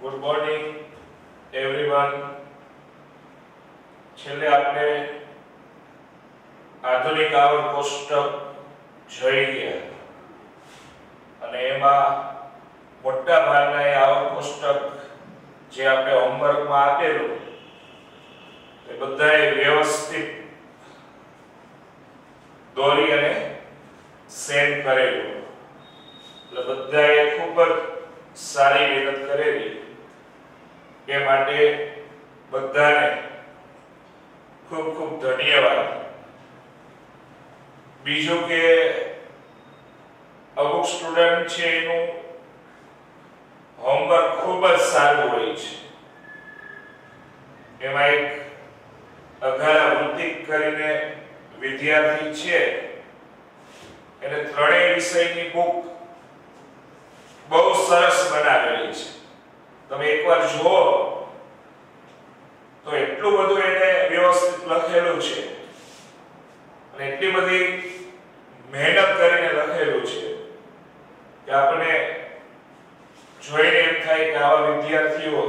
Good morning everyone. છેલ્લે આપણે આધુનિક આવર્ત કોષ્ટક જોઈ ગયા અને એમાં મોટા ભાગના એ આવર્ત કોષ્ટક જે આપણે હોમવર્કમાં આપેલું એ બધાએ વ્યવસ્થિત દોરી અને સેન્ડ કરેલું. એટલે બધાએ ખૂબ જ સારી મહેનત કરેલી. એ માટે બધાને ખૂબ ખૂબ ધન્યવાદ. બીજું કે અમુક સ્ટુડન્ટ છે એનું હોમવર્ક ખૂબ જ સારું હોય છે. એમાં એક અઘારા વૃત્તિક કરીને વિદ્યાર્થી છે, એને ત્રણેય વિષયની બુક બહુ સરસ બનાવેલી છે. તમે એકવાર જુઓ તો એટલું બધું એને વ્યવસ્થિત લખેલું છે અને એટલી બધી મહેનત કરીને લખેલું છે કે આપણે જોઈને એમ થાય કે આવા વિદ્યાર્થીઓ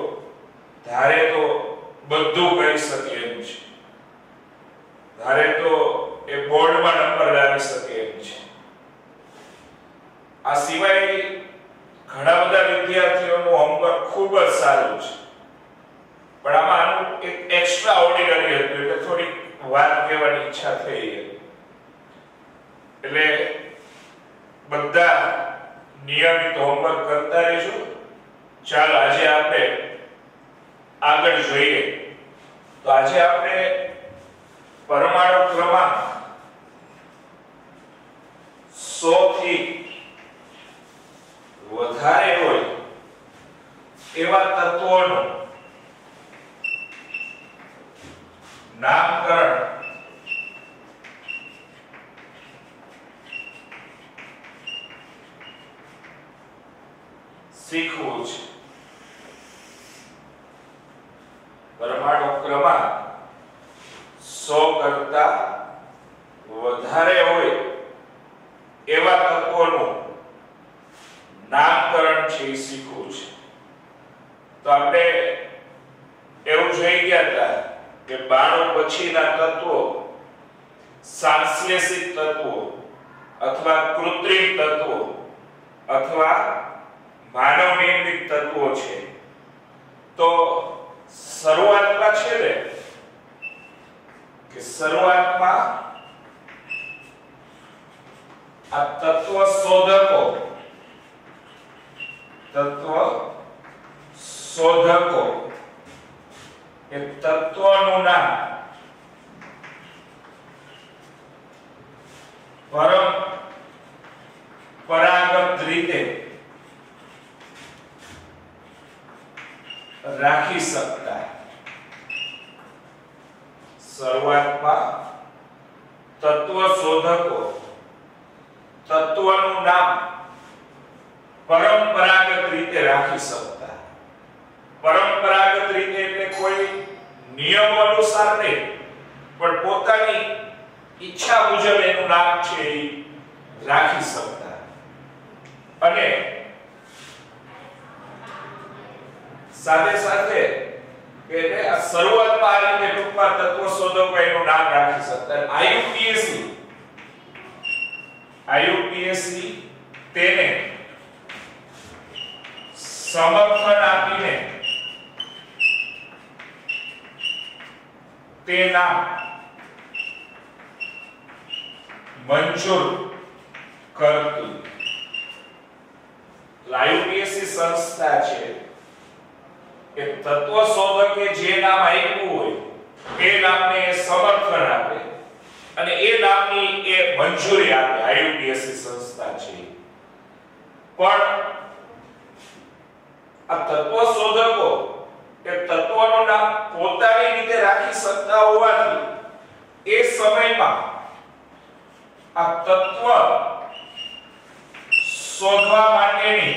ધારે તો બધું કરી શકે એમ છે, ધારે તો એ બોર્ડમાં નંબર લાવી શકે એમ છે. આ સિવાય ઘણા બધા વિદ્યાર્થીઓનું હોમવર્ક ખૂબ જ સારું છે, પણ આમાં એક એક્સ્ટ્રા ઓર્ડિનરી હતું એટલે થોડી વાત કહેવાની ઈચ્છા થઈ. એટલે બધા નિયમિત હોમવર્ક કરતા રહેજો. ચાલો આજે આપણે આગળ જોઈએ. તો આજે આપણે પરમાણુ ક્રમાંક 100 થી વધારે હોય એવા તત્વોનું નામકરણ શીખવું છે. પરમાણુ ક્રમાંક 100 કરતા વધારે હોય એવા તત્વોનું નામકરણ છે એ શીખવું છે. તો આપણે એવું જોઈ ગયા હતા કે 92 પછીના તત્વો સાંશ્લેષિક તત્વો અથવા કૃત્રિમ તત્વો અથવા માનવ નિર્મિત તત્વો છે. તો શરૂઆતમાં છે ને કે શરૂઆતમાં આ તત્વ શોધકો એ તત્વનું નામ પરંપરાગત રીતે રાખી શકતા. શરૂઆતમાં તત્વ શોધકો તત્વનું નામ પરંપરાગત રીતે રાખી શકતા. પરંપરાગત રીતે એટલે કોઈ નિયમ અનુસાર નહીં, પણ પોતાની ઈચ્છા મુજબ એનું નામ છે એ રાખી શકતા. અને સાથે સાથે એટલે આ શરૂઆતમાં આ રીતે ટૂંકમાં તત્વ શોધકો એનું નામ રાખી શકતા. આઈયુપીએસસી તેને સમર્થન આપીને તે નામ મંજૂર કરતું. આઈયુપીએસસી સંસ્થા છે એ તત્વ શોધકે જે નામ આપ્યું હોય એ નામને સમર્થન આપે અને એ નામની એ મંજૂરી આપે. આઈયુપીએસસી સંસ્થા છે. પણ આ તત્વ શોધકો એ તત્વનું નામ પોતાની રીતે રાખી શકતા હોવાથી એ સમયમાં આ તત્વ શોધવા માટેની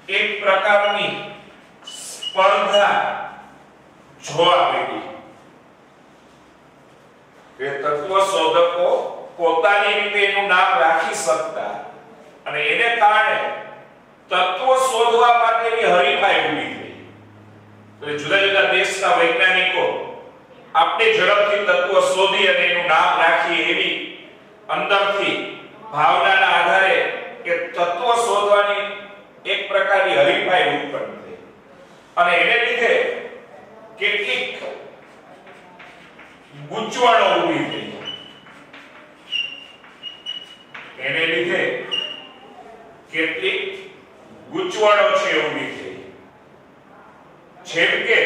એક પ્રકારની સ્પર્ધા જોવા મળી. એ તત્વ શોધકો પોતાની રીતે એનું નામ રાખી શકતા અને એને કારણે તત્વો શોધવા માટેની હરીફાઈ ઊભી થઈ. એટલે જુદા જુદા દેશના વૈજ્ઞાનિકો આપણે ઝડપથી તત્વો શોધી અને એનું નામ રાખીએ એવી અંદરથી ભાવનાના આધારે કે તત્વો શોધવાની એક પ્રકારની હરીફાઈ ઉત્પન્ન થઈ અને એને લીધે કેટલીક ગૂંચવણો ઊભી થઈ. એને લીધે કેટલીક ગૂંચવણો છે ઊભી થઈ. જેમ કે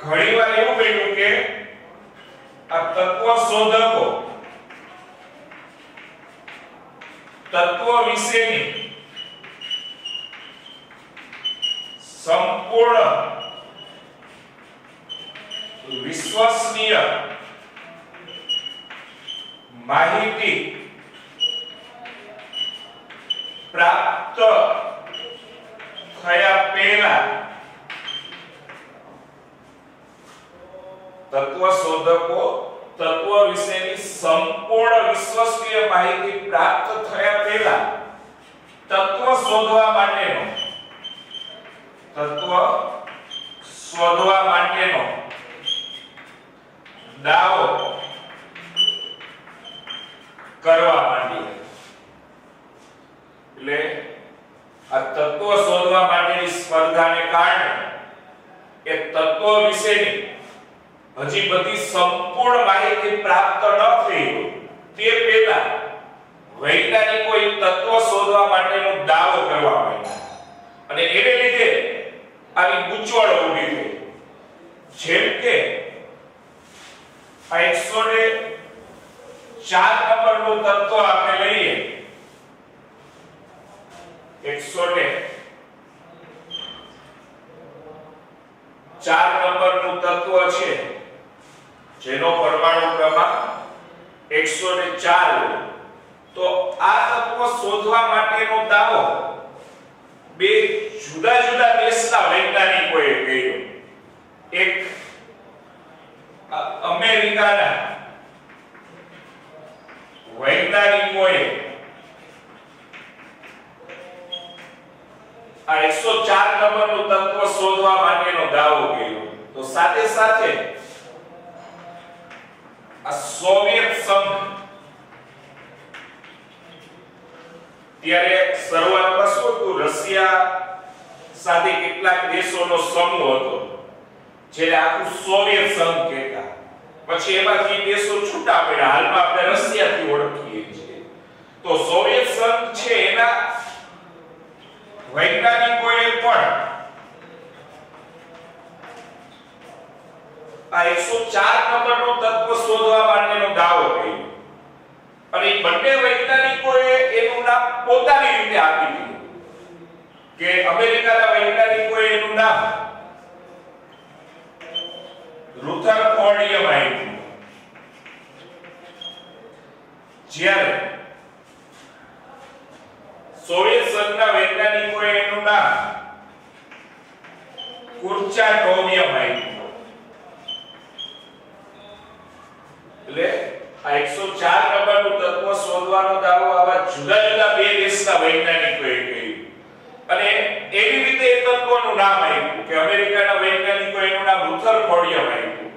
ઘણીવાર એવું બન્યું કે આ તત્વ શોધકો તત્વ વિશેની સંપૂર્ણ વિશ્વસનીય માહિતી પ્રાપ્ત થયા પહેલા તત્વ શોધકો તત્વ વિશેની સંપૂર્ણ વિશ્વસનીય માહિતી પ્રાપ્ત થયા પહેલા તત્વ શોધવા માટેનો દાવો કરવા માંડી. એટલે આ તત્વ શોધવા માટેની સ્પર્ધાને કારણે એ તત્વ વિશેની હજી બધી સંપૂર્ણ માહિતી પ્રાપ્ત ન થઈ હોય તે પહેલા વૈજ્ઞાનિકો એ તત્વ શોધવા માટેનો દાવો કરવા માંડ્યા અને એને લીધે આવી ગૂંચવણો ઊભી થઈ. જેમ કે આ 104 નંબરનું તત્વ આપણે લઈએ. 104 નંબરનું તત્વ છે જેનો પરમાણુ ક્રમાંક 104. તો આ તત્વ શોધવા માટેનો દાવો બે જુદા જુદા દેશના વૈજ્ઞાનિકોએ કર્યો. એક અમેરિકાના વૈજ્ઞાનિકોએ આ 104 નંબરનું તત્વ શોધવા માટેનો દાવો કર્યો. તો સાથે સાથે આ સોવિયત સંઘ ત્યારે શરૂઆતમાં શું હતું, રશિયા સાથે કેટલાક દેશોનો સમૂહ હતો જેને આખું સોવિયત સંઘ કહેતા. પછી એમાંથી દેશો છૂટા પડ્યા. હાલમાં આપણે રશિયાથી ઓળખીએ છીએ. તો સોવિયત સંઘ છે એના વૈજ્ઞાનિકોએ પણ આ 104 નંબરનો તત્વ શોધવા માટેનો દાવો કર્યો અને બંને વૈજ્ઞાનિકોએ એનું નામ પોતાની રીતે આપી દીધું કે અમેરિકાના વૈજ્ઞાનિકોએ એનું નામ રુથરફોર્ડિયમ આપ્યું, જ્યારે સોવિયત સંઘના વૈજ્ઞાનિકોએ એનું નામ કુર્ચાટોવિયમ આપ્યું. એટલે આ 104 નંબરનું તત્વ શોધવાનો દાવો આવા જુદા જુદા બે દેશના વૈજ્ઞાનિકોએ કર્યો અને એવી રીતે એ તત્વનું નામ આપ્યું કે અમેરિકાના વૈજ્ઞાનિકોએ એનું નામ રુથરફોર્ડિયમ આપ્યું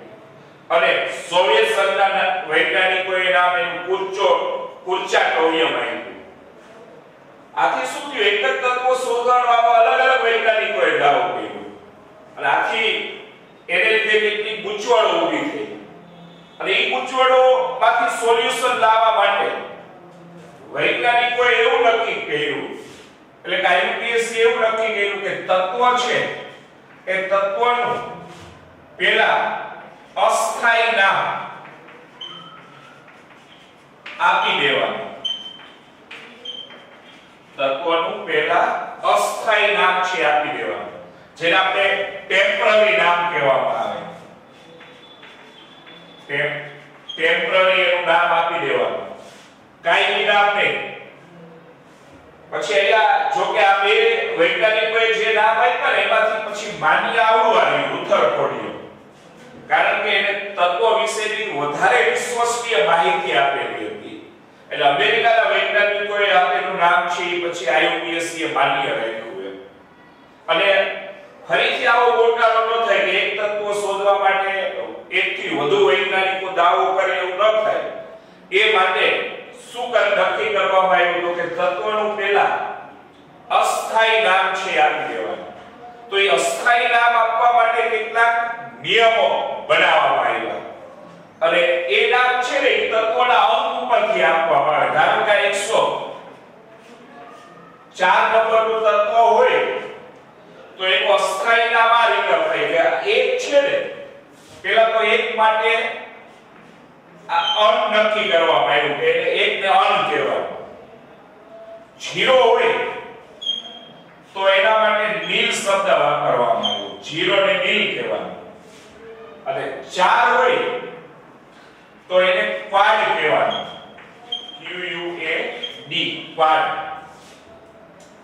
અને સોવિયત સંઘના વૈજ્ઞાનિકોએ નામ એનું કુર્ચાટોવિયમ આપ્યું. આથી શું થયું, એક જ તત્વ શોધવાનો આવા અલગ અલગ વૈજ્ઞાનિકોએ દાવો કર્યો અને આથી એને લીધે કેટલીક ગૂંચવણો ઊભી થઈ અને એ ગૂંચવણો માંથી સોલ્યુશન લાવવા માટે વૈજ્ઞાનિકોએ એવું નક્કી કર્યું, એટલે કે આઈયુપીએસસી એવું નક્કી કર્યું કે તત્વ છે એ તત્વનું પહેલા અસ્થાયી નામ આપી દેવાનું. તત્વનું પહેલા અસ્થાયી નામ છે આપી દેવાનું, જેને આપણે ટેમ્પરરી નામ કહેવામાં આવે. ટેમ્પરરી એનું નામ આપી દેવાનું, કાયમી નામ નહીં. પછી અહીંયા જો કે આ બે વૈજ્ઞાનિકોએ જે નામ આપ્યા ને એમાંથી પછી માન્ય આવડું આવ્યું રુથરફોર્ડિયમ, કારણ કે એને તત્વ વિશેની વધારે વિશ્વસનીય માહિતી આપેલી હતી. એટલે અમેરિકાના વૈજ્ઞાનિકોએ આપેલું નામ છે એ પછી IUPAC એ માન્ય રાખ્યું છે. અને ફરીથી આવો ગોટાળો ન થાય કે એક તત્વ શોધવા માટે એકથી વધુ વૈજ્ઞાનિકો દાવો કરે એવું ન થાય. એ માટે શું નક્કી કરવામાં આવ્યું તો કે તત્વનું પહેલા અસ્થાયી નામ છે આપી દેવાનું. તો એ અસ્થાયી નામ આપવા માટે કેટલાક નિયમો બનાવવામાં આવ્યા અને એ નામ છે ને તત્વના અંક ઉપરથી આપવામાં આવે. ધારો કે 104 નંબરનું તત્વ હોય તો એનું અસ્થાયી નામ આ રીતે થાય કે એક છે ને પહેલા તો એક માટે આ અન નક્કી કરવામાં આવ્યું કે એક ને અન કહેવાનું. 0 હોય તો એના માટે નીલ શબ્દ વાપરવામાં આવ્યો. 0 ને નીલ કહેવાનું. અને 4 હોય તો એને ક્વાડ કહેવાનું. QUAD Quad.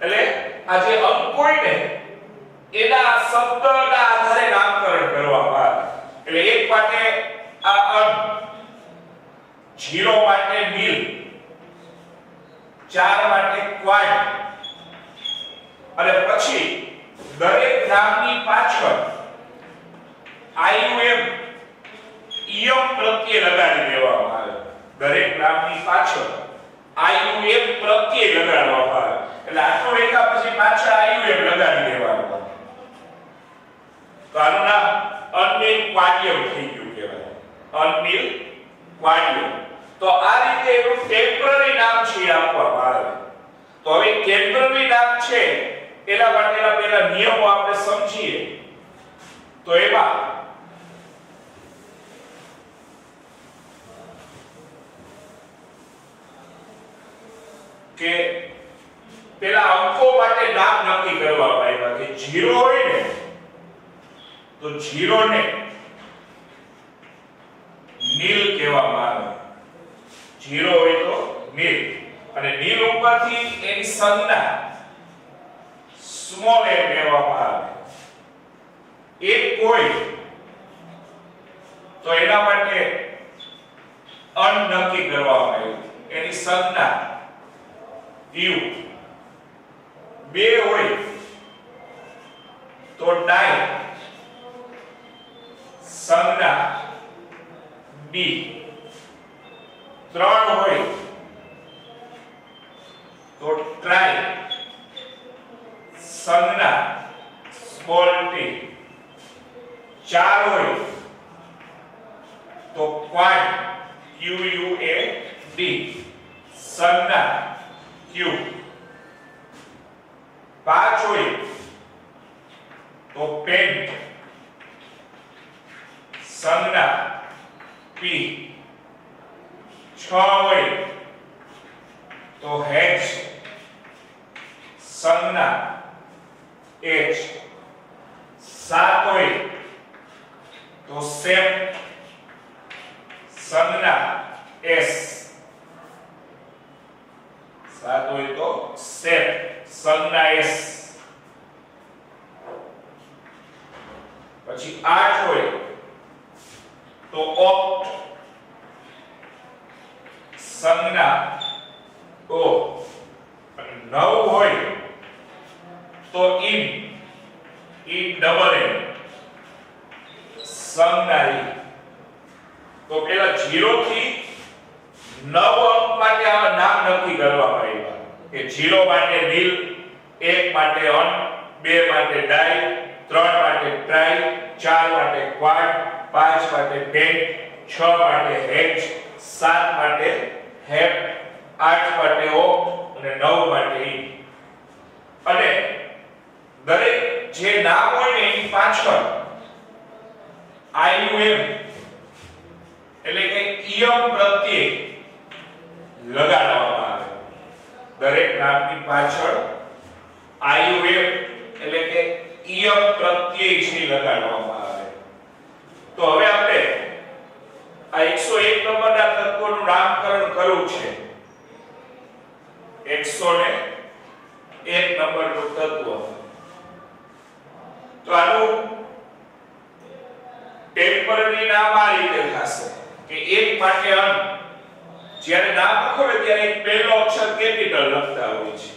એટલે આ જે અંક હોય ને એના શબ્દના આધારે નામકરણ કરવામાં આવે. એટલે એક માટે આ અન, 0 માટે નીલ, 4 માટે ક્વાડ અને પછી દરેક નામની પાછળ IUM ઈયમ પ્રત્યય લગાડી દેવામાં આવે. દરેક નામની પાછળ IUM પ્રત્યય લગાડવામાં આવે. એટલે આટલું એકા પછી પાછળ IUM લગાડી દેવાનું. તો આનું નામ અનિલ ક્વાડ્યમ થઈ ગયું કહેવાય. અનિલ ક્વાડ્યમ. તો આ રીતે એનું ટેમ્પરરી નામ છે આપવામાં આવે. તો હવે ટેમ્પરરી નામ છે એના માટેના પહેલા નિયમો આપણે સમજીએ. તો એમાં કે પેલા અંકો માટે નામ નક્કી કરવામાં આવ્યા કે 0 હોય ને તો 0 ને નીલ કહેવામાં આવે. 0 હોય તો નીલ અને નીલ ઉપરથી એની સંજ્ઞા સ્મોલ m લેવામાં આવે. એક કોઈ તો એના માટે અન નક્કી કરવામાં આવ્યું. એની સંજ્ઞા u. 2 હોય તો ડાઈ સંજ્ઞા d. 3 હોય તો ટ્રાય સંજ્ઞા સ્મોલ t. 4 હોય તો ક્વાડ QUAD સંજ્ઞા q. 5 હોય તો પેન્ટ સંજ્ઞા p. 6 હોય તો હેચ સંજ્ઞા h. 7 હોય તો સેપ સંજ્ઞા s. 7 હોય તો સેપ સંજ્ઞા s. પછી 8 હોય તો ઓપ્ટ સંજ્ઞા o. અને 9 હોય તો in ડબલ n સંજ્ઞા e. તો પેલા 0 થી 9 અંક માટે આ નામ નક્કી કરવામાં આવ્યા કે 0 માટે નીલ, 1 માટે અન, 2 માટે ડાઈ, 3 માટે ટ્રાય, 4 માટે ક્વાડ, 5 માટે પેન્ટ, 6 માટે હેચ, 7 માટે હેપ, 8 માટે ઓપ અને 9 માટે ઈ. અને દરેક જે નામ હોય ને એની પાછળ IUM એટલે કે ઈયમ પ્રત્યય લગાડવામાં આવે. દરેક નામની પાછળ IUM એટલે કે ઈયમ પ્રત્યય છે લગાડવામાં આવે. તો હવે આપણે આ 101 નંબરના તત્વોનું નામકરણ કર્યું છે. 101 નંબરનું તત્વ. તો આનું ટેમ્પરરી નામ આ રીતે થશે કે 1 માટે અન, જ્યારે નામ લખો ને ત્યારે એક પહેલો અક્ષર કેપિટલ લખતા હોય છે.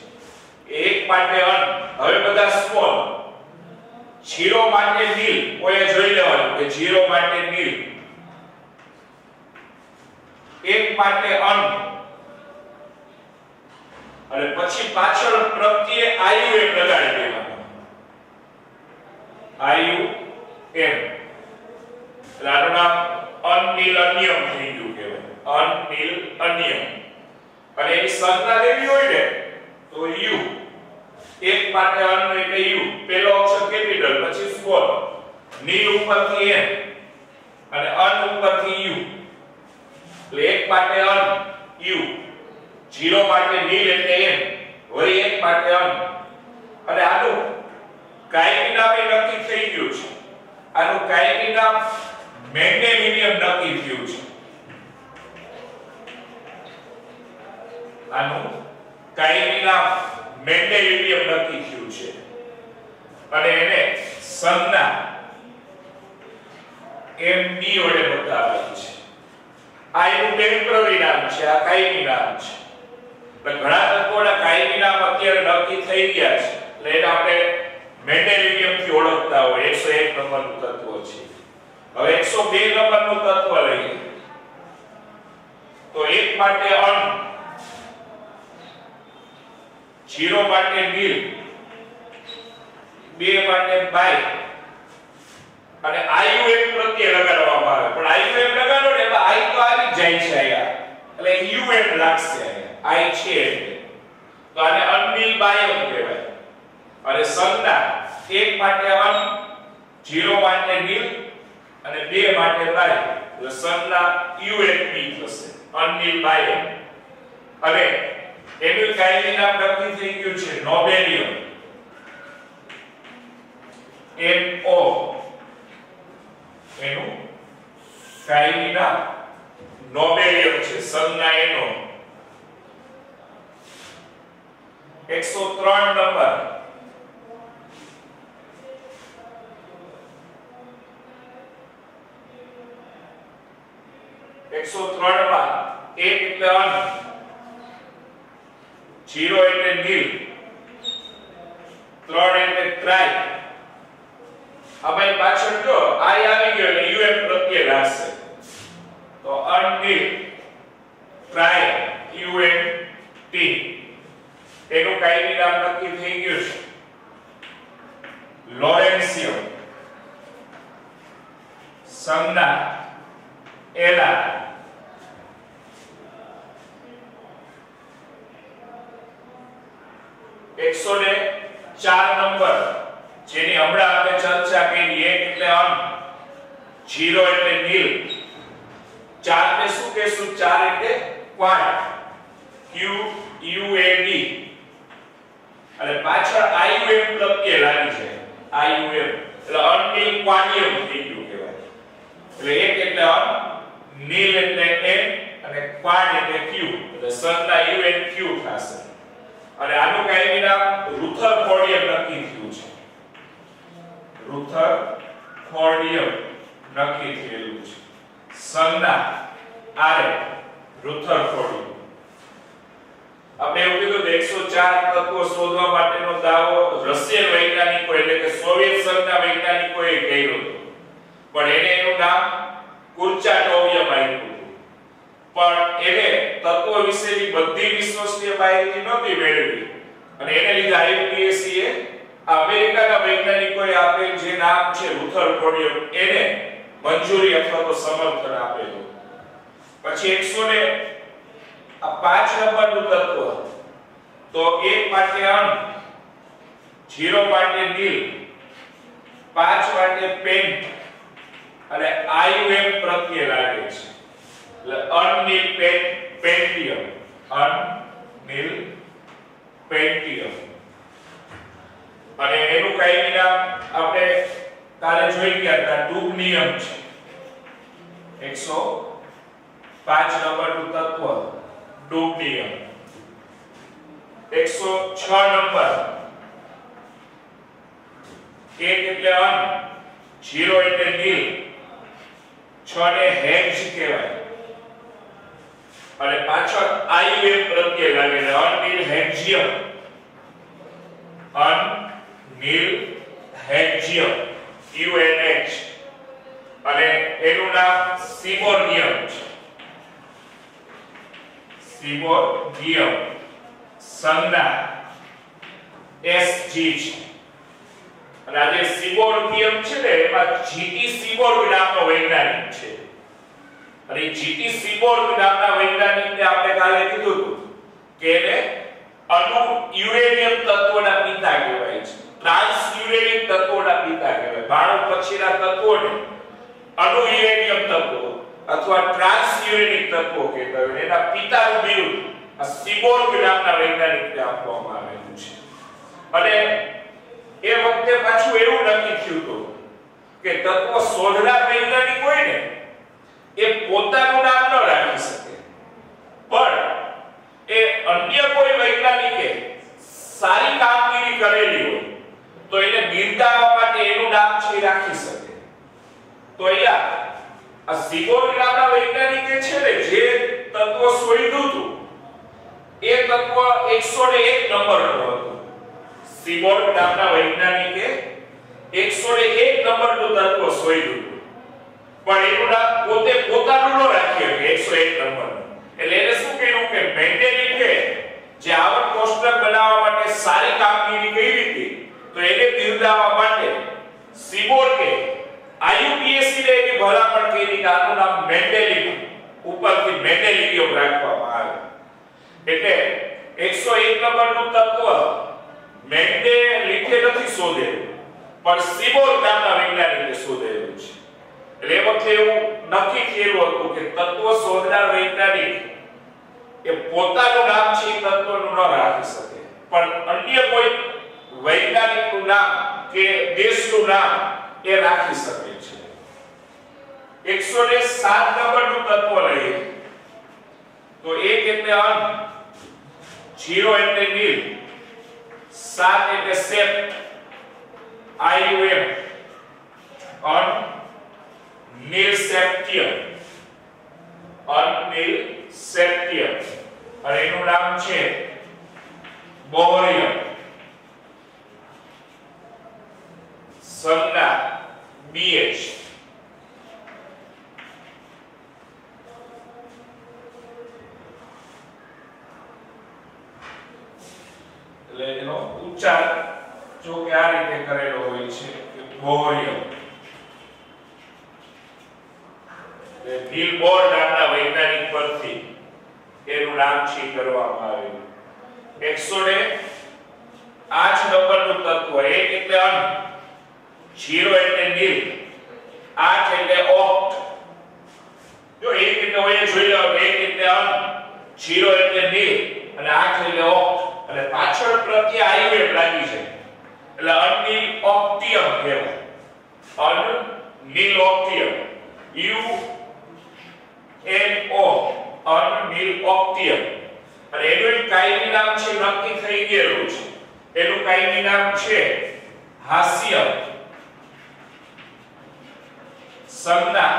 એક માટે અન, હવે બધા સ્મોલ. 0 માટે નીલ, કોઈ જોઈ લેવાનું કે 0 માટે નીલ. 1 માટે અન, અને પછી પાછળ પ્રત્યય આયુ એમ લગાડી દેવાનું. આયુ એમ. આનું નામ અનિલ અન્યમ થઈ ગયું કહેવાય. અનિલ અન્યમ. અને એની સંજ્ઞા લેવી હોય ને તો યુ. 1 માટે અન એટલે યુ, પહેલો અક્ષર કેપિટલ પછી સ્મોલ. નીલ ઉપરથી એન અને અન ઉપરથી યુ. એટલે 1 માટે અન યુ, 0 માટે નીલ એટલે એન, વળી 1 માટે અન. અને આનું કાયમી નામ નક્કી થઈ ગયું છે. આનું કાયમી નામ મેન્ડેલિયમ નક્કી થયું છે. આનું કાયમી નામ મેન્ડેલિયમ નક્કી થયું છે. અને એને સંજ્ઞા MD વડે બતાવેલી છે. આ એનું ટેમ્પરરી નામ છે, આ કાયમી નામ છે. એટલે ઘણા તત્વોના કાયમી નામ અત્યારે નક્કી થઈ ગયા છે. એટલે એને આપણે મેન્ડેલિયમ થી ઓળખતા હોય. 101 નંબરનું તત્વ છે. હવે 102 નંબરનું તત્વ લઈએ તો 1 માટે અન, 0 માટે નીલ, 2 માટે બાય, અને આયુ એમ પ્રત્યય લગાડવામાં આવે. પણ આયુ એમ લગાડો ને એટલે આઈ તો આવી જાય છે અહીંયા, એટલે યુ એમ લાગશે અહીંયા. આઈ છે તો આને અનિલ બાય કહેવાય. અને સંજ્ઞા 1 માટે અન, 0 માટે નીલ અને 2 માટે બાય, એટલે સંજ્ઞા યુ એમ બી થશે. અનિલ બાય. અને એનું કાયમી નામ નક્કી થઈ ગયું છે નોબેલિયમ. NO એનું કાયમી નામ નોબેલિયમ છે. સંજ્ઞા એનો 103 નંબર. એકસો 103 માં 1 એટલે અન, 0 એટલે નીલ, 3 એટલે ટ્રાય. આમાં પાછળ જો આઈ આવી ગયો એટલે યુ એમ પ્રત્યય લાગશે. તો અનનીલ, ટ્રાય, યુ એન ટી. એનું કાયમી નામ નક્કી થઈ ગયું છે લોરેન્સિયમ. સંજ્ઞા એલા. એકસો ને 4 નંબર જેની હમણાં આપણે ચર્ચા કરી. 1 એટલે અન, 0 એટલે નીલ, 4 ને શું કહેશું? 4 એટલે Quad, Q U A D. અને પાછળ IUM પ્રત્યય લાગી છે. IUM એટલે અનનીલ ક્વાડિયમ થઈ ગયું કહેવાય. એટલે 1 એટલે અન, નીલ એટલે N અને ક્વાડ એટલે Q, એટલે સંજ્ઞા UNQ થશે. અને આનું કાયમી નામ રુથરફોર્ડિયમ નક્કી થયું છે. રુથરફોર્ડિયમ નક્કી થયેલું છે. સંજ્ઞા આરે રુથરફોર્ડિયમ. આપણે એવું કીધું કે 104 તત્વો શોધવા માટેનો દાવો રશિયન વૈજ્ઞાનિકો એટલે કે સોવિયત સંઘના વૈજ્ઞાનિકોએ કર્યો હતો. પણ એને એનું નામ કુર્ચાટોવિયમ આપ્યું હતું. પણ એને તત્વો વિશેની બધી વિશ્વસનીય માહિતી નહોતી મેળવી, અને એને લીધે IUPAC એ અમેરિકાના વૈજ્ઞાનિકોએ આપેલ જે નામ છે રુથરફોર્ડિયમ એને મંજૂરી અથવા તો સમર્થન આપેલું. પછી 105 નંબરનું તત્વ તો 1 માટે અન, 0 માટે નીલ, 5 માટે પેન્ટ અને IUM પ્રત્યય લાગે છે. એટલે અનનીલ પેન્ટિયમ. અનનીલ પેન્ટિયમ. અને એનું કાયમી નામ આપણે કાલે જોઈ ગયા હતા ડુબનિયમ છે. 105 નંબરનું તત્વ ડુબનિયમ. 106 નંબર 1 એટલે અન, 0 એટલે નીલ, 6 ને હેજ કહેવાય. અને પાછળ આઈયુએમ પ્રત્યય લાગે એટલે અનિલ હેક્ઝિયમ, અનિલ હેક્ઝિયમ UNH અને એનું નામ સિબોર્ગિયમ છે. સિબોર્ગિયમ સંજ્ઞા SG છે. અને આ જે સિબોર્ગિયમ છે ને એમાં જીટી સિબોર્ગ નામનો વૈજ્ઞાનિક છે. અને જીટી સિબોર્ગ નામના વૈજ્ઞાનિકને આપણે કાલે કીધું હતું કે એને અણુ યુરેનિયમ તત્વના પિતા કહેવાય છે. ટ્રાન્સ યુરેનિક તત્વોના પિતા કહેવાય. બાણું પછીના તત્વોને અણુ યુરેનિયમ તત્વો અથવા ટ્રાન્સ યુરેનિક તત્વો કહેવાય. એના પિતાનું બિરુદ આ સિબોર્ગ નામના વૈજ્ઞાનિકને આપવામાં આવેલું છે. અને એ વખતે પાછું એવું નક્કી થયું હતું કે તત્વ શોધનાર વૈજ્ઞાનિક હોય ને એ પોતાનું નામ ન રાખી શકે, પણ એ અન્ય કોઈ વૈજ્ઞાનિકે સારી કામગીરી કરેલી હોય તો એને બિરદાવવા માટે એનું નામ છે રાખી શકે. તો અહીંયા આ સિબોર્ગ નામના વૈજ્ઞાનિકે છે ને જે તત્વ શોધ્યું હતું એ તત્વ 101 નંબરનું હતું. સિબોર્ગ નામના વૈજ્ઞાનિકે 101 નંબરનું તત્વ શોધ્યું હતું, પણ એનું નામ પોતાનું ન રાખ્યું કે 101 નંબરનું. એટલે એને શું કર્યું કે મેન્ડેલિકે જે આવર્ત કોષ્ટક બનાવવા માટે સારી કામગીરી કરી હતી તો એને બિરદાવવા માટે સિબોર્ગે IUPAC ને એની ભલામણ કરી કે આનું નામ મેન્ડેલિક ઉપરથી મેન્ડેલિકિયમ રાખવામાં આવે. એટલે 101 નંબરનું તત્વ મેન્ડેલિકે નથી શોધેલું, પણ સિબોર્ગ નામના વૈજ્ઞાનિકે શોધેલું છે. એટલે એ વખતે એવું નક્કી થયેલું હતું કે તત્વ શોધનાર વૈજ્ઞાનિક એ પોતાનું નામ છે એ તત્વનું ન રાખી શકે, પણ અન્ય કોઈ વૈજ્ઞાનિકનું નામ કે દેશનું નામ એ રાખી શકે છે. 107 નંબરનું તત્વ લઈએ તો 1 એટલે અન, 0 એટલે નીલ, 7 એટલે સેપ્ટ, IUM અન નીલ સેપ્ટિયમ, અનનીલ સેપ્ટિયમ અને એનું નામ છે બોહરિયમ. સંજ્ઞા BH. એટલે એનો ઉચ્ચાર જો કે આ રીતે કરેલો હોય છે કે બોહરિયમ. નીલ બોર નામના વૈજ્ઞાનિક પરથી એનું નામ છે કરવામાં આવ્યું. 108 નંબરનું તત્વ 1 એટલે અન, 0 એટલે નીલ, 8 એટલે ઓક્ટ. જો 1 એટલે હોય જોઈ લો, 1 એટલે અન, 0 એટલે નીલ અને 8 એટલે ઓક્ટ. અને પાછળ પ્રત્યય આયુએમ લાગી છે એટલે અનનીલ ઓક્ટિયમ કહેવાય. અનનીલ ઓક્ટિયમ UNO અનનીલ ઓક્ટિયમ. અને એનું કાયમી નામ છે નક્કી થઈ ગયેલું છે. એનું કાયમી નામ છે હાસ્યમ. સંજ્ઞા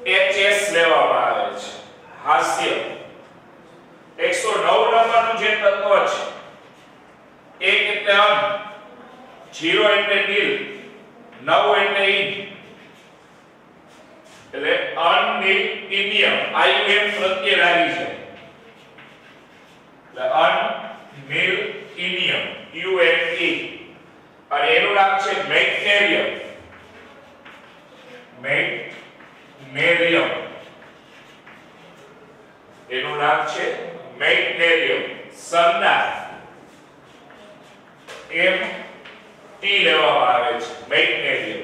HS લેવામાં આવે છે. હાસ્યમ 109 નંબરનું જે તત્વ છે 1 એટલે અન, 0 એટલે નીલ, 9 એટલે ઇન એટલે અનનીલિયમ IUM પ્રત્યય લાગી છે એટલે અનનીલિયમ UNE અને એનું નામ છે મેગ્નેરિયમ. મેગ્નેરિયમ એનું નામ છે મેગ્નેરિયમ. સંજ્ઞા MT લેવામાં આવે છે મેગ્નેરિયમ.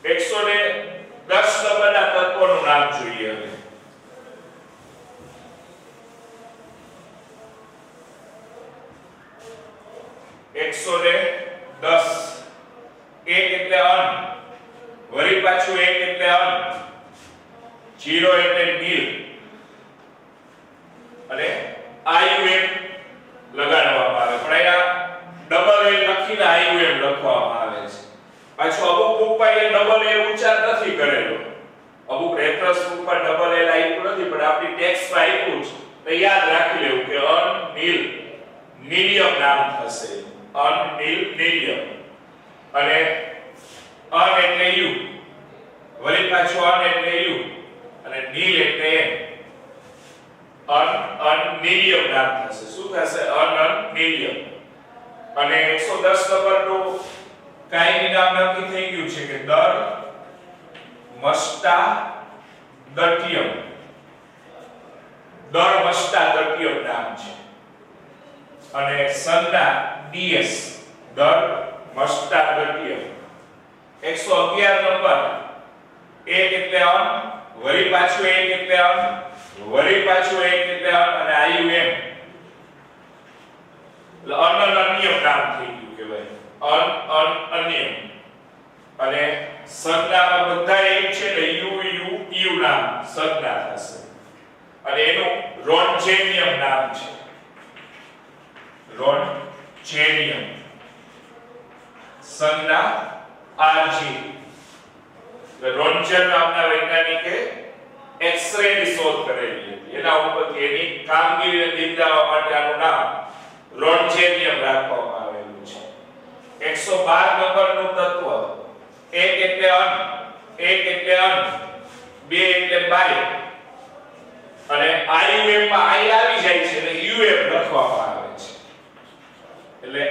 110 નંબરના તત્વોનું નામ જોઈએ હવે. એકસો ને 10. 1 એટલે અન, વળી પાછું 1 એટલે અન, 0 એટલે નીલ અને IUM લગાડવામાં આવે. પણ અહીંયા ડબલ L લખીને IUM લખવામાં આવે છે. પાછો અમુક ઉપાય ડબલ L ઉચ્ચાર નથી કરેલો. અમુક રેફરન્સ બુક પર ડબલ એલ આપ્યું નથી પણ આપણી ટેક્સ્ટમાં આપ્યું છે તો યાદ રાખી લેવું કે અનનીલ નીલિયમ નામ થશે અનનીલિયમ અને અન એટલે યુ વળી પાછું અન એટલે યુ અને નીલ એટલે એન અનનીલિયમ નામ થશે શું થશે અનનીલિયમ અને 110 નંબરનું કાયમી નામ નક્કી થઈ ગયું છે કે દર મસ્ટાડટિયમ નામ છે અને સંજ્ઞા ડીએસ દર મસ્ટાડટિયમ 111 નંબર એક એટલે અન વળી પાછું એક એટલે અન વળી પાછું એક એટલે અન અને આયુએમ એટલે અનન્યમ નામ થઈ ગયું કે ભાઈ અનન્યમ અને સંજ્ઞામાં બધા એક છે ને યુ નામ સંજ્ઞા થશે અને એનું રોન્ચેનિયમ નામ છે રોન્ચેનિયમ સંજ્ઞા આરજી રોન્ચેન નામના વૈજ્ઞાનિકે એક્સ-રે ની શોધ કરેલી હતી એના ઉપરથી એની કામગીરીને બિરદાવવા માટે આનું નામ રોન્ચેનિયમ રાખવામાં આવેલું છે 112 નંબરનું તત્વ એક એટલે અન એક એટલે અન બે એટલે બાય અને આયુએમ માં આઈ આવી જાય છે એટલે યુએમ લખવામાં આવે છે એટલે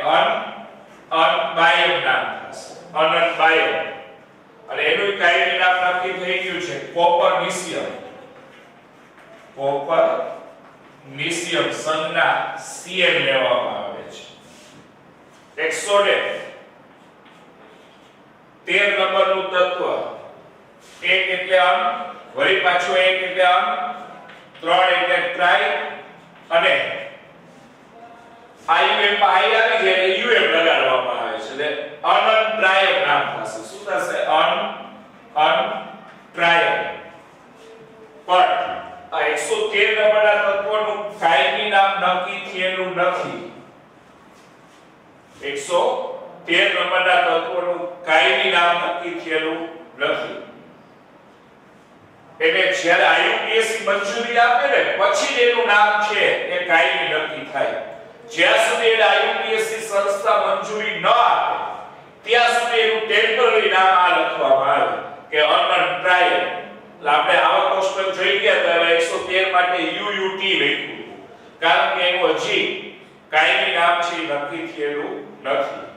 અનબાયમ નામ થશે અનબાયમ અને એનું કાયમી નામ નક્કી થઈ ગયું છે કોપરનિશિયમ સંજ્ઞા સીએમ લેવામાં આવે છે 113 નંબરનું તત્વ એક એટલે અન વળી પાછું એક એટલે અન ત્રણ એટલે ટ્રાય અને આયુએમ માં આઈ આવી જાય એટલે યુએમ લગાડવામાં આવે છે એટલે અનટ્રાયમ નામ થશે શું થશે અનટ્રાયમ પણ આ 113 નંબરના તત્વોનું કાયમી નામ નક્કી થયેલું નથી 113 નંબરના તત્વોનું કાયમી નામ નક્કી થયેલું નથી એટલે જ્યારે આઈયુપીએસસી મંજૂરી આપે ને પછી જ એનું નામ છે એ કાયમી નક્કી થાય જ્યાં સુધી આઈયુપીએસસી સંસ્થા મંજૂરી ન આપે ત્યાં સુધી એનું ટેમ્પરરી નામ આ લખવામાં આવે કે અનટ્રાયલ એટલે આપણે આવા કોષ્ટક જોઈ ગયા તો 113 માટે UUT લખ્યું કારણ કે એનું હજી કાયમી નામ છે નક્કી થયેલું નથી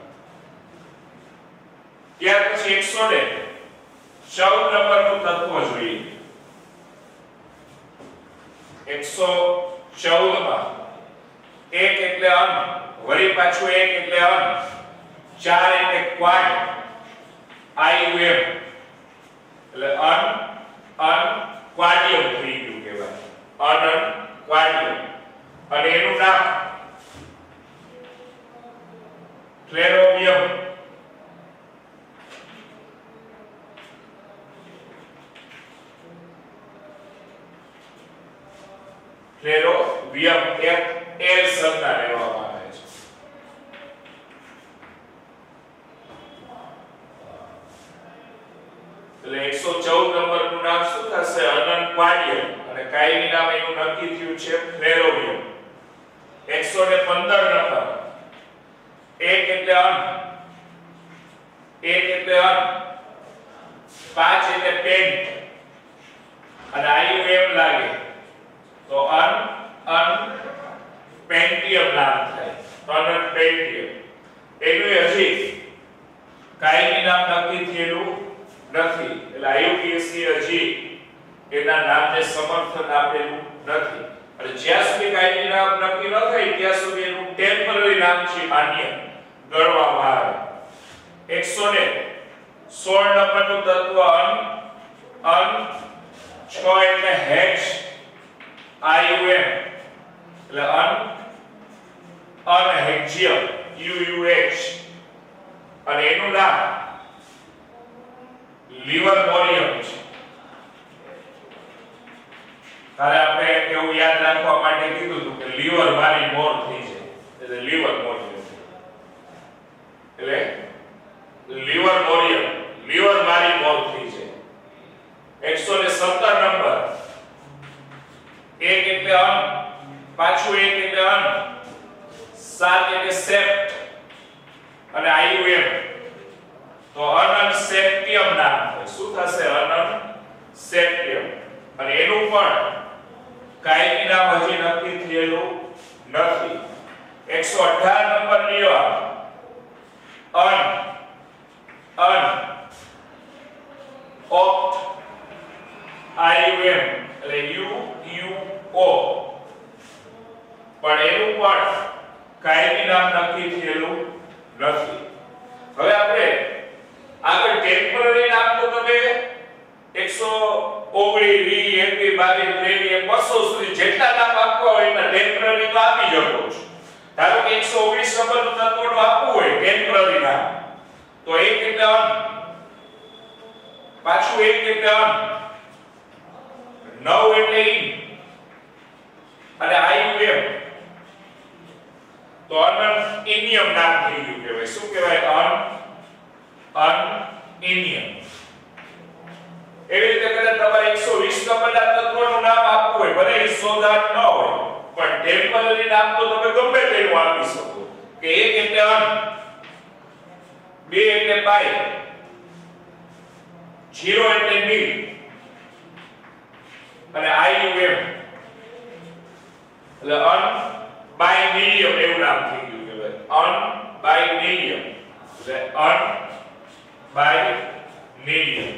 ત્યાર પછી 114 નંબરનું તત્વ જોઈએ 114 માં એક એટલે અન વળી પાછું એક એટલે અન ચાર એટલે ક્વાડ આયુએમ એટલે અન ક્વાડિયમ થઈ ગયું કહેવાય અન ક્વાડિયમ અને એનું નામ ફ્લેરોવિયમ એક એલ સંજ્ઞા લેવામાં આવે છે એટલે 114 નંબરનું નામ શું થશે અનક્વાડિયમ અને કાયમી નામ એનું નક્કી થયું છે ફ્લેરોવિયમ 115 નંબર એક એટલે અન પાંચ એટલે પેન્ટ અને આયુએમ લાગે તો પેન્ટિયમ નામ થાય પેન્ટિયમ એનું હજી કાયમી નામ નક્કી થયેલું નથી એટલે આઈયુપીએસસી હજી એના નામને સમર્થન આપેલું નથી અને જ્યાં સુધી કાયમી નામ નક્કી ન થાય ત્યાં સુધી એનું ટેમ્પરરી નામ છે માન્ય ગણવામાં આવે 116 નંબરનું તત્વ અન 6 એટલે હેક્સ IUM એટલે અનહેક્ઝિયમ UUH અને એનું નામ લિવરમોરિયમ છે ત્યારે આપણે એવું યાદ રાખવા માટે કીધું હતું કે લીવર મારી મોર થઈ જાય એટલે લિવરમોરિયમ એટલે લિવરમોરિયમ લીવર મારી મોર થઈ જાય 117 નંબર 1 એટલે અન, પાછું 1 એટલે અન, 7 એટલે સેપ્ટ અને આયુએમ. તો અનસેપ્ટિયમ નામ હોય. શું થશે? અનસેપ્ટિયમ. અને એનું પણ કાયમી નામ હજી નક્કી થયેલું નથી. 118 નંબર લેવા અન ઓપ્ટ આયુએમ એટલે યુ ઓ પણ એનું પણ કાયમી નામ નક્કી થયેલું નથી. હવે આપણે આગળ ટેમ્પરરી નામ તો તમે 119 20 21 22 200 સુધી જેટલા નામ આપવા હોય એટલા ટેમ્પરરી તો આપી શકો છો. ધારો કે 119 નંબરનું તત્વનું આપવું હોય ટેમ્પરરી નામ તો 1 એટલે અન, પાછું 1 એટલે અન, 9 એટલે ઇન અને આયુએમ. તો અનઇનિયમ નામ થઈ ગયું કહેવાય. શું કહેવાય? અનઇનિયમ. એવી રીતે કદાચ તમારે 120 નંબરના તત્વનું નામ આપવું હોય, ભલે એ સોધાન ન હોય, પણ ટેમ્પરરી નામ તો તમે ગમે તેનું આપી શકો. કે 1 એટલે અન, 2 એટલે બાય, 0 એટલે નીલ અને આયુએમ એટલે અન બાયનિલિયમ એવું નામ થઈ ગયું કહેવાય. અન બાયનિલિયમ એટલે અન બાયનિલિયમ.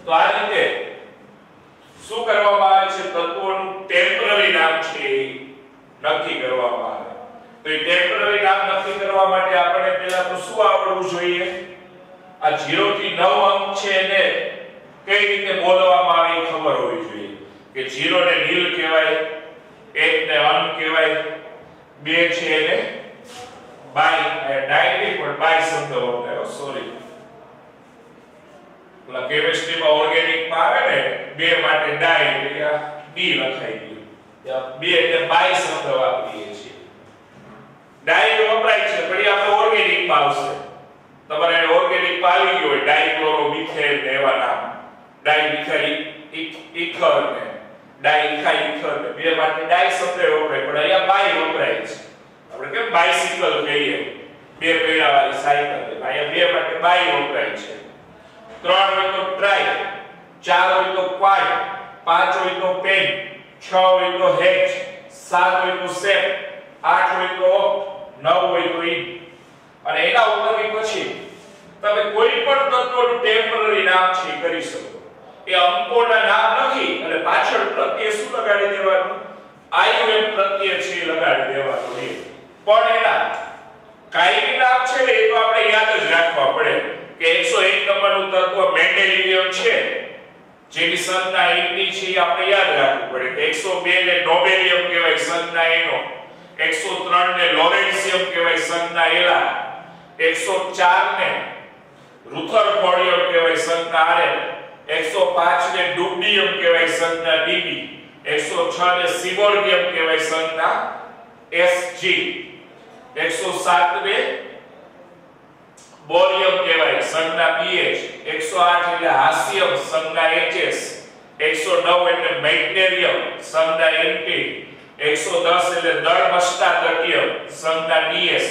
તો આ રીતે શું કરવામાં આવે છે? તત્વોનું ટેમ્પરરી નામ છે નક્કી કરવામાં આવે. તો એ ટેમ્પરરી નામ નક્કી કરવા માટે આપણે પહેલા તો શું આવડવું જોઈએ? આ 0 થી 9 અંક છે એને કઈ રીતે બોલવામાં આવે એ ખબર હોવી જોઈએ. કે 0 ને નીલ કહેવાય, 1 ને અન કહેવાય, 2 છે એને બાય ડાયરેક્ટ પણ બાય શબ્દ વપરાયો. સોરી, ઓલા કેમિસ્ટ્રીમાં ઓર્ગેનિકમાં આવે ને 2 માટે ડાય એટલે ડી લખાઈ ગયું. ત્યાં 2 એટલે બાય શબ્દ વાપરીએ છીએ. ડાય વપરાય છે પણ આપણે ઓર્ગેનિકમાં આવશે. તમારે ઓર્ગેનિકમાં આવી ગયો હોય ડાયક્લોરોમિથેન ને એવા નામ, ડાયમિથાઇલ ઇથર ને ડાયઇથાઇલ ઇથર ને 2 માટે ડાય શબ્દ વપરાય પણ અહીંયા બાય વપરાય છે. આપણે કેમ બાઇસિકલ કહીએ, 2 પૈડાવાળી સાયકલ, અહીંયા 2 માટે બાય વપરાય છે. 3 હોય તો ટ્રાય, 4 હોય તો ક્વાડ, 5 હોય તો પેન, 6 હોય તો હેચ, 7 હોય તો સેપ, 8 હોય તો ઓપ, 9 હોય તો ઇન. અને એના ઉપરથી પછી તમે કોઈ પણ તત્વનું ટેમ્પરરી નામ છે કરી શકો. એ અંકોના નામ નથી અને પાછળ પ્રત્યય શું લગાડી દેવાનું? આયુએમ પ્રત્યય છે લગાડી દેવાનું. પણ એના કાયમી નામ છે ને એ તો આપણે યાદ જ રાખવા પડે કે 101 નંબરનું તત્વ મેન્ડેલિયમ છે જેની સંજ્ઞા એની છે આપણે યાદ રાખવું પડે. કે 102 ને નોબેલિયમ કહેવાય સંજ્ઞા એનો, 103 ને લોરેન્સિયમ કહેવાય સંજ્ઞા એલા, 104 ને રુથરફોર્ડિયમ કહેવાય સંજ્ઞા આરએ, 105 ને ડુબડિયમ કહેવાય સંજ્ઞા ડીબી, 106 ને સિબોર્ડિયમ કહેવાય સંજ્ઞા એસજી, 107 ને બોરિયમ કહેવાય સંજ્ઞા પીએચ, 108 એટલે હાસ્યમ સંજ્ઞા એચએસ, 109 એટલે મેગ્નેરિયમ સંજ્ઞા એમટી, 110 એટલે દરમસ્ટાદટિયમ સંજ્ઞા ડીએસ,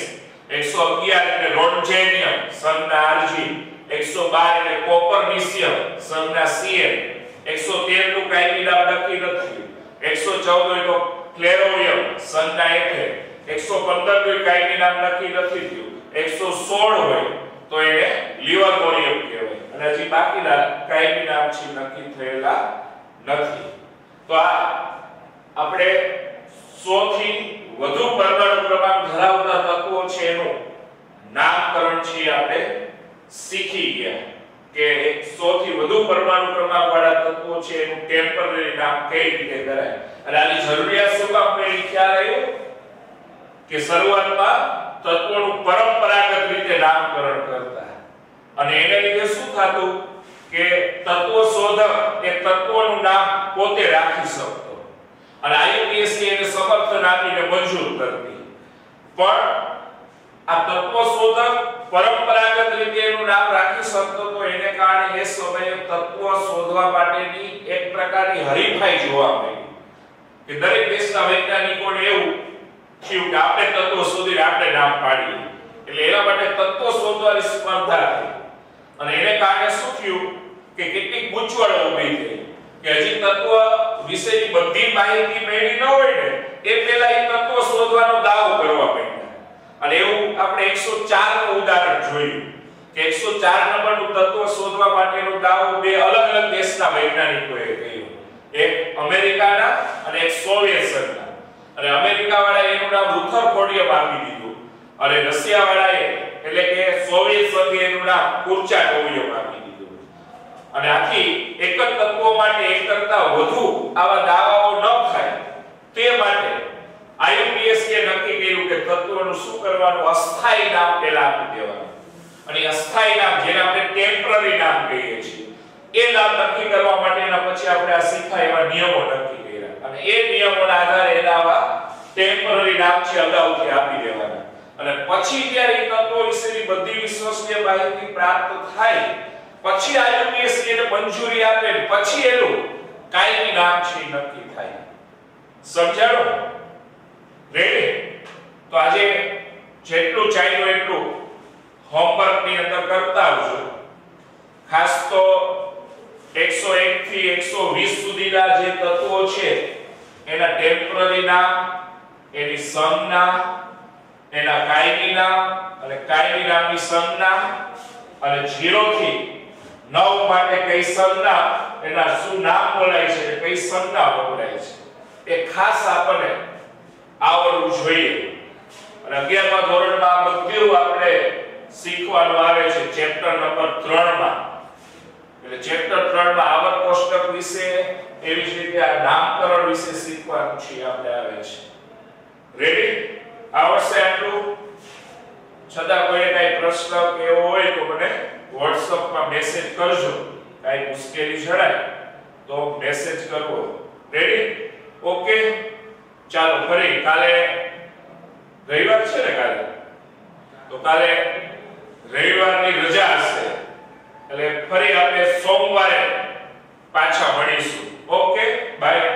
111 એટલે રોન્જેનિયમ સંજ્ઞા આરજી, 112 એટલે કોપરનિશિયમ સંજ્ઞા સીએન, 113 નું કાયમી નામ નક્કી નથી, 114 હોય તો ક્લેરોવિયમ સંજ્ઞા એફે, 115 નું કાયમી નામ નક્કી નથી થયું, 116 હોય તો એને લિવરબોરિયમ કહેવાય. અને હજી બાકીના કાયમી નામ છે નક્કી થયેલા નથી. તો આ આપણે 100 થી વધુ પરમાણુ ક્રમાંક ધરાવતા તત્વો છે એનું નામકરણ છે આપણે શીખી ગયા. કે 100 થી વધુ પરમાણુ ક્રમાંક વાળા તત્વો છે એનું ટેમ્પરરી નામ કઈ રીતે કરાય. અને આની જરૂરિયાત શું કામ પડી ખ્યાલ આવ્યો? કે શરૂઆતમાં તત્વોનું પરંપરાગત રીતે નામકરણ કરતા અને એને લીધે શું થતું કે તત્વ શોધક એ તત્વોનું નામ પોતે રાખી શકતો અને આઈયુપીએસસી એને સમર્થન આપીને મંજૂર કરતી. પણ આ તત્વશોધક પરંપરાગત રીતે એનું નામ રાખી શકતો તો એને કારણે એ સમયે તત્વ શોધવા માટેની એક પ્રકારની હરીફાઈ જોવા મળી કે દરેક દેશના વૈજ્ઞાનિકોને એવું થયું કે આપણે તત્વ શોધીને આપણે નામ પાડીએ, એટલે એના માટે તત્વ શોધવાની સ્પર્ધા થઈ અને એને કારણે શું થયું કે કેટલીક ગૂંચવણો ઊભી થઈ કે હજી તત્વ વિશેની બધી માહિતી મેળવી ન હોય ને એ પહેલા એ તત્વ શોધવાનો દાવો કરવા માંડ્યા. અને એવું આપણે 104 નું ઉદાહરણ જોયું કે 104 નંબરનું તત્વ શોધવા માટેનો દાવો બે અલગ અલગ દેશના વૈજ્ઞાનિકોએ કર્યો, એક અમેરિકાના અને એક સોવિયત સંઘના. અને અમેરિકા વાળાએ એનું નામ રુથરફોર્ડિયમ આપી દીધું અને રશિયા વાળાએ એટલે કે સોવિયત સંઘે એનું નામ કુર્ચાકોવિયમ આપી દીધું. અને આથી એક જ તત્વો માટે એક કરતા વધુ આવા દાવાઓ ન થાય તે માટે IUPAC એ નક્કી કર્યું કે તત્વોનું શું કરવાનું, અસ્થાયી નામ પહેલા આપી દેવાનું. અને અસ્થાયી નામ જેને આપણે ટેમ્પરરી નામ કહીએ છીએ એ નામ નક્કી કરવા માટેના પછી આપણે આ શીખ્યા એવા નિયમો નક્કી કર્યા અને એ નિયમોના આધારે એના આવા ટેમ્પરરી નામ છે અગાઉથી આપી દેવાના. અને પછી જ્યારે એ તત્વો વિશેની બધી વિશ્વસનીય માહિતી પ્રાપ્ત થાય પછી IUPAC એને મંજૂરી આપે પછી એનું કાયમી નામ છે નક્કી થાય. સમજાણો? રેડી? તો આજે જેટલું ચાલ્યું એટલું હોમવર્ક ની અંદર કરતા આવજો. ખાસ તો 101 થી 120 સુધીના જે તત્વો છે એના ટેમ્પરરી નામ, એની સંજ્ઞા, એના કાયમી નામ અને કાયમી નામની સંજ્ઞા અને 0 થી 9 માટે કઈ સંજ્ઞા એના શું નામ બોલાય છે અને કઈ સંજ્ઞા બોલાય છે એ ખાસ આપણને આવડવું જોઈએ. અને 11મા ધોરણમાં બધું આપણે શીખવાનું આવે છે ચેપ્ટર નંબર 3 માં. એટલે ચેપ્ટર 3 માં આવર્ત કોષ્ટક વિશે એવી જ રીતે આ નામકરણ વિશે શીખવાનું છે આપણે આવે છે. રેડી? આવડશે આટલું? છતાં કોઈ કઈ પ્રશ્ન કે એવો હોય તો મને WhatsApp માં મેસેજ કરજો. કઈ મુશ્કેલી જણાય તો મેસેજ કરવો. રેડી? ઓકે, ચાલો ફરી કાલે રવિવાર છે ને, તો કાલે રવિવારની રજા હશે એટલે ફરી આપણે સોમવારે પાછા મળીશું. Okay, by.